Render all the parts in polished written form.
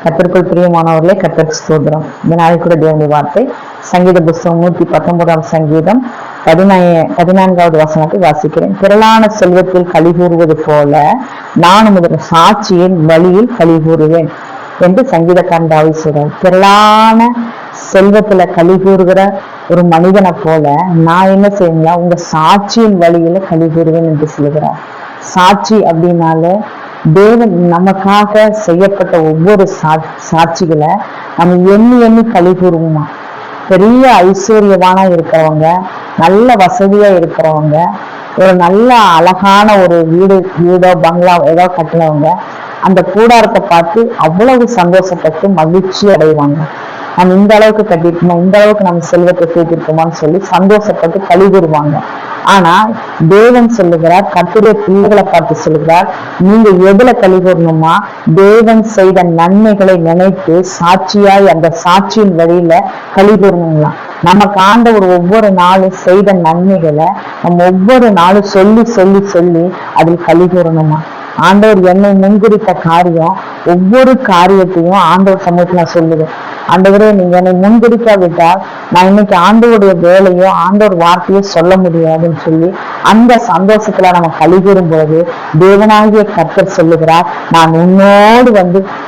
கர்த்தருக்குள் பிரியமானவர்களே, கர்த்தருக்கு ஸ்தோத்திரம். இந்த நாளைக்கு கூட தேவனுடைய வார்த்தை சங்கீத புஸ்தகம் 119 சங்கீதம் 14வது வசனத்தை வாசிக்கிறேன். திரளான செல்வத்தில் களி கூறுவது போல நான் உமது சாட்சியின் வழியில் களி கூறுவேன் என்று சங்கீதக்காரன் தாவீது சொல்றார். திரளான செல்வத்துல களி கூறுகிற ஒரு மனிதனை போல நான் என்ன செய்யணும்னா உங்க சாட்சியின் வழியில களி கூறுவேன் என்று சொல்கிறார். சாட்சி அப்படின்னாலே தேவன் நமக்காக செய்யப்பட்ட ஒவ்வொரு சாட்சிகளை நம்ம எண்ணி எண்ணி களி கூறுவோமா. பெரிய ஐஸ்வர்யவானா இருக்கிறவங்க, நல்ல வசதியா இருக்கிறவங்க, ஒரு நல்ல அழகான ஒரு வீடோ பங்களா ஏதோ கட்டினவங்க அந்த கூடாரத்தை பார்த்து அவ்வளவு சந்தோஷப்பட்டு மகிழ்ச்சி அடைவாங்க. நம்ம இந்த அளவுக்கு கட்டிருக்கோமா, இந்த அளவுக்கு நம்ம செல்வத்தை சேர்த்திருக்கோமான்னு சொல்லி சந்தோஷப்பட்டு களி கூறுவாங்க. ஆனா தேவன் சொல்லுகிறார், கர்த்தருடைய பிள்ளைகளை பார்த்து சொல்லுகிறார், நீங்க எதுல களி கூறணுமா, தேவன் செய்த நன்மைகளை நினைத்து சாட்சியாய் அந்த சாட்சியின் வழியில களி கூறணுங்களாம். நமக்கு ஆண்டவர் ஒவ்வொரு நாளும் செய்த நன்மைகளை நம்ம ஒவ்வொரு நாளும் சொல்லி சொல்லி சொல்லி அதில் களி கூறணுமா. ஆண்டவர் என்னை முன்குறித்த காரியம், ஒவ்வொரு காரியத்தையும் ஆண்டவர் சமூகத்துல நான் சொல்லுவேன். ஆண்டவரே, நீங்க என்னை முன்குறிக்காவிட்டால் நான் இன்னைக்கு ஆண்டவருடைய வேலையோ ஆண்டவர் வார்த்தையோ சொல்ல முடியாதுன்னு சொல்லி அந்த சந்தோஷத்துல நம்ம களி கூறும்போது தேவனாகிய கர்த்தர் சொல்லுகிறார், நான் உன்னோடு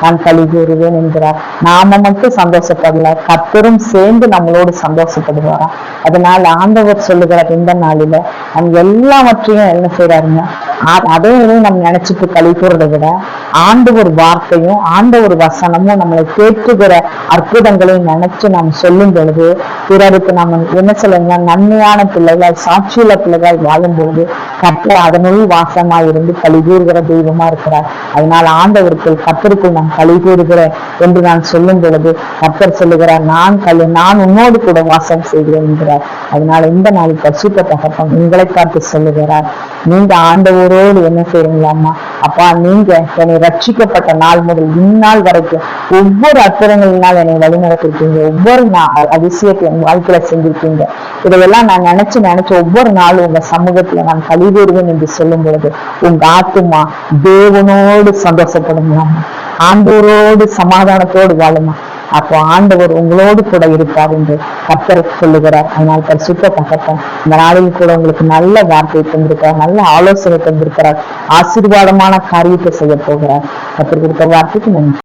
நான் களி கூறுவேன் என்கிறார். நாம மட்டும் சந்தோஷப்படல, கர்த்தரும் சேர்ந்து நம்மளோடு சந்தோஷப்படுவாரா. அதனால ஆண்டவர் சொல்லுகிறார், இந்த நாளில நம்ம எல்லாவற்றையும் என்ன செய்யறாருங்க, அதே நம்ம நினைச்சிட்டு களி கூறதை விட ஆண்டவர் வார்த்தையும் ஆண்டவர் வசனமும் நம்மளை தேற்றுகிற அற்புதங்களையும் நினைச்சு நாம் சொல்லும் பொழுது பிறருக்கு நம்ம என்ன சொல்லுங்க, நன்மையான பிள்ளைகள் சாட்சியுள்ள பிள்ளைகள் வாழும் பொழுது கர்த்தர் அதனுள் வாசமாய் இருந்து களி கூறுகிற தெய்வமா இருக்கிறார். அதனால ஆண்டவருக்குள் கர்த்தருக்குள் நான் களி கூறுகிறேன் என்று நான் சொல்லும் பொழுது கர்த்தர் சொல்லுகிறார், நான் உன்னோடு கூட வாசம் செய்கிறேன் என்கிறார். அதனால இந்த நாளில் பரிசுத்த தகப்பன் உங்களை பார்த்து சொல்லுகிறார், நீங்க ஆண்டவரோடு என்ன செய்றீங்களாமா, அப்பா நீங்க என்னை ரட்சிக்கப்பட்ட நாள் முதல் இந்நாள் வரைக்கும் ஒவ்வொரு அற்புதங்களினால் என்னை வழிநடத்திருக்கீங்க, ஒவ்வொரு அதிசயத்தை என் வாழ்க்கையில செஞ்சிருக்கீங்க. இதையெல்லாம் நான் நினைச்சு ஒவ்வொரு நாளும் உங்க சமூகத்துல நான் களி கூறுவேன் என்று சொல்லும் பொழுது உங்க ஆத்துமா தேவனோடு சந்தோஷப்படுங்களாமா, ஆண்டவரோடு சமாதானத்தோடு வாழுமா. அப்போ ஆண்டவர் உங்களோடு கூட இருப்பார் என்று கர்த்தர் சொல்லுகிறார். அதனால் பரிசுத்த தகப்பன் இந்த நாளில் கூட உங்களுக்கு நல்ல வார்த்தையை தந்திருக்கிறார், நல்ல ஆலோசனை தந்திருக்கிறார், ஆசீர்வாதமான காரியத்தை செய்ய போகிறார். கர்த்தர் கொடுத்த வார்த்தைக்கு நன்றி.